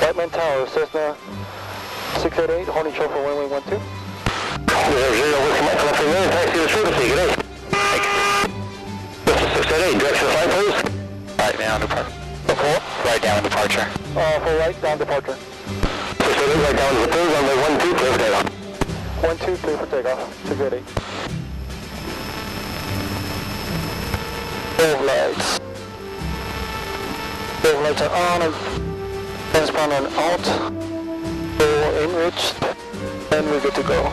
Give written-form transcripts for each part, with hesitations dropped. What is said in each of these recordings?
Whiteman Tower, Cessna 688, Horny Show for runway 12. 0, Whiskey Mike, left familiar, taxi to frequency, good day. Cessna 688, direction to flight, please. Right down departure. Before? Right down departure. For right down departure. 688, right down to the 3, runway 12, clear for takeoff. 12, clear for takeoff, 688. Both lights. Both lights are on and transponder out. So enriched, and we're good to go.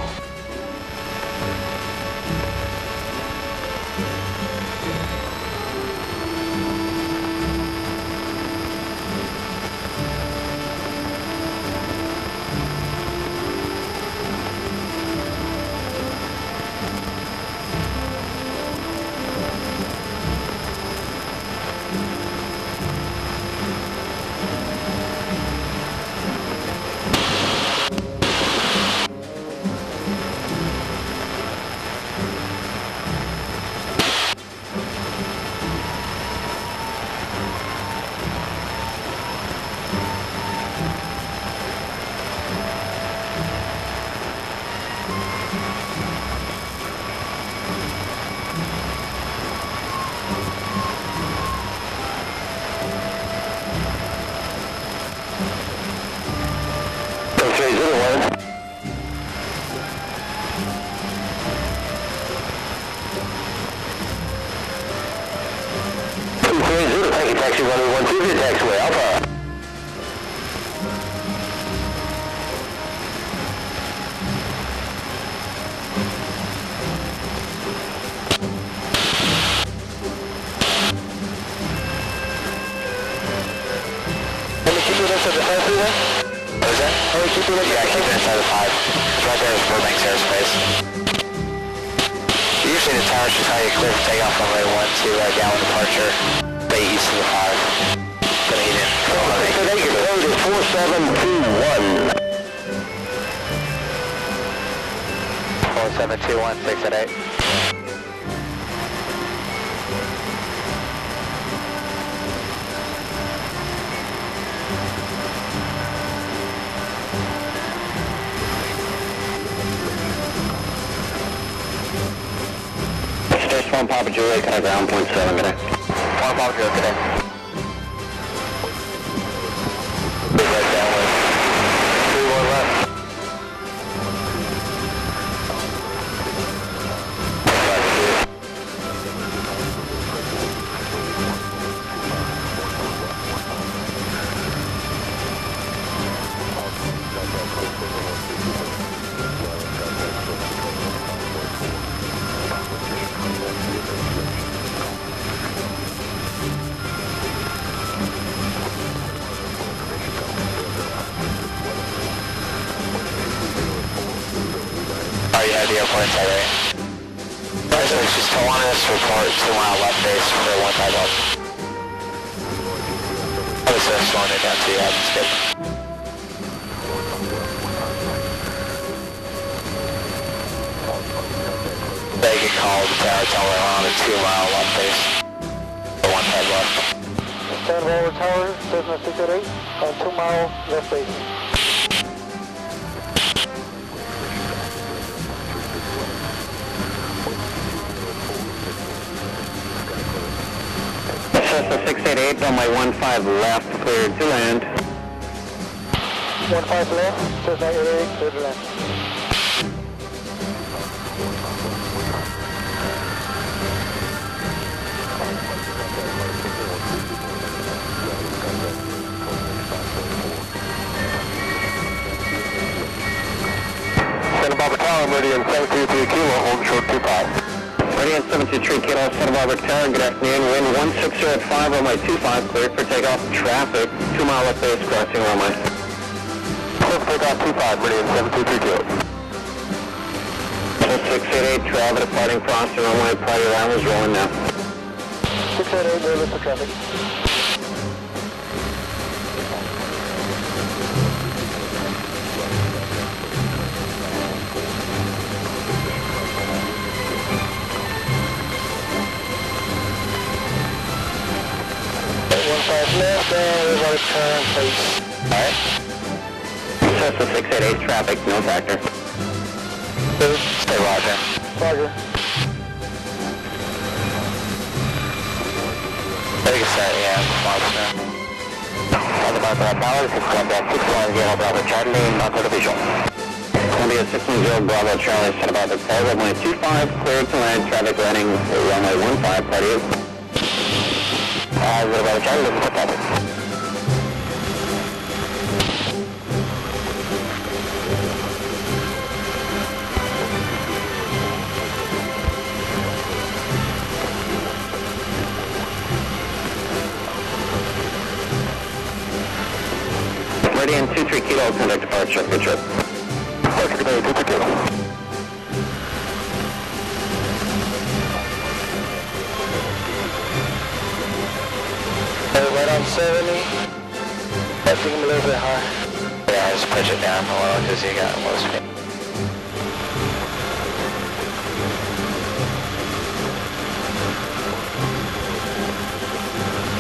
Taxi runway 12, your taxiway, Alpha. Let me keep you inside the 5 through there? What is that? Let me keep you inside Yeah, keep it inside the 5. It's right there is Burbanks airspace. Usually the tower should tell you clear for takeoff runway 12, right down departure. Stay east of the 5. Gonna get in. So they can go to 4721. 4721, 6 at 8. Stage 1 Papa Juliet, kind of ground point 7, good day. 1 Papa Juliet, good day. Right downwind. 31 left. You have the airport inside, right? Alright, so it's just Kiwanis, report 2 mile left base for 15 left. I was just slowing it down to you, that's good. They get called the tower, tell her on a 2 mile left base for 15 left. Stand by over tower, Cessna 688, on 2 mile left base. Cessna 688, runway 15 left, cleared to land. 15 left, Cessna 88, clear to land. Santa Barbara Tower, Meridian 723 Kilo, hold short 25. Meridian 723 Kilo, Santa Barbara Tower, good afternoon. Wind 160 at 5, runway 25, cleared for takeoff. Traffic, 2 mile left base, crossing runway. Clear for takeoff 25, Meridian 723 Kilo. 688, travel departing crossing runway, priority round is rolling now. 688, ready for traffic. Left, we're going to turn, please. Alright. Cessna 688 traffic, no factor. Stay Roger. Roger. Take a set, yeah, monster. On the Bravo Tower, 610 Bravo Charlie, not visual. Columbia 610 Bravo Charlie, Santa Barbara Tower, runway 25, cleared to land, traffic landing, runway 15, party 8. Bravo Charlie, looking for traffic. Meridian 23 Kilo, conduct departure, good trip. Okay, good day, 23 Kilo. Right on 70. I think I'm a little bit high. Yeah, just push it down a little because you got low speed.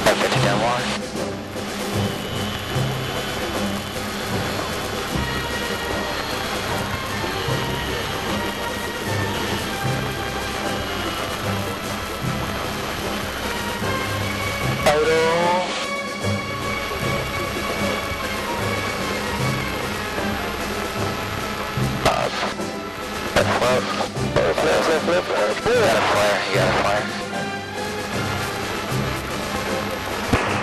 About 50 down more. Flip. You got a flare.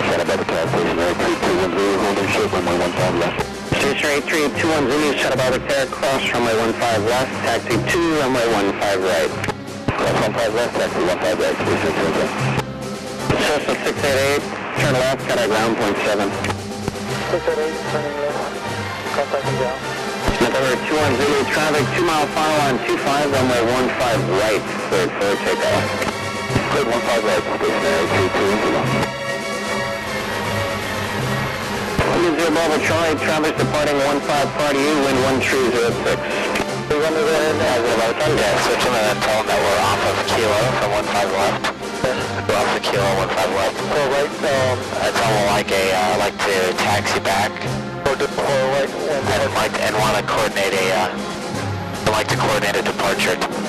Santa Barbara Tower, stationary 3210, holding short, runway 15 left. Stationary 321 Zulu, Santa Barbara Tower, cross runway 15 left, taxi 2, runway 15 right. Cross 15 left, taxi 15 right, 3600. Cessna 688, turn left, contact ground, point 7. 688, turning left. Contacting ground. November 21 Zulu, traffic 2 mile final on 25, runway 15 right, cleared for takeoff. Cleared 15 right, stationary 3210. Zero Bravo Charlie, traffic departing 15 party U, wind 1306. We're going to go ahead and have it about time. Yeah, switch them and then tell them that we're off of Kilo from 15 left. We're off of Kilo 15 left. So right, I tell them I'd like to taxi back. or right, And want to coordinate a departure.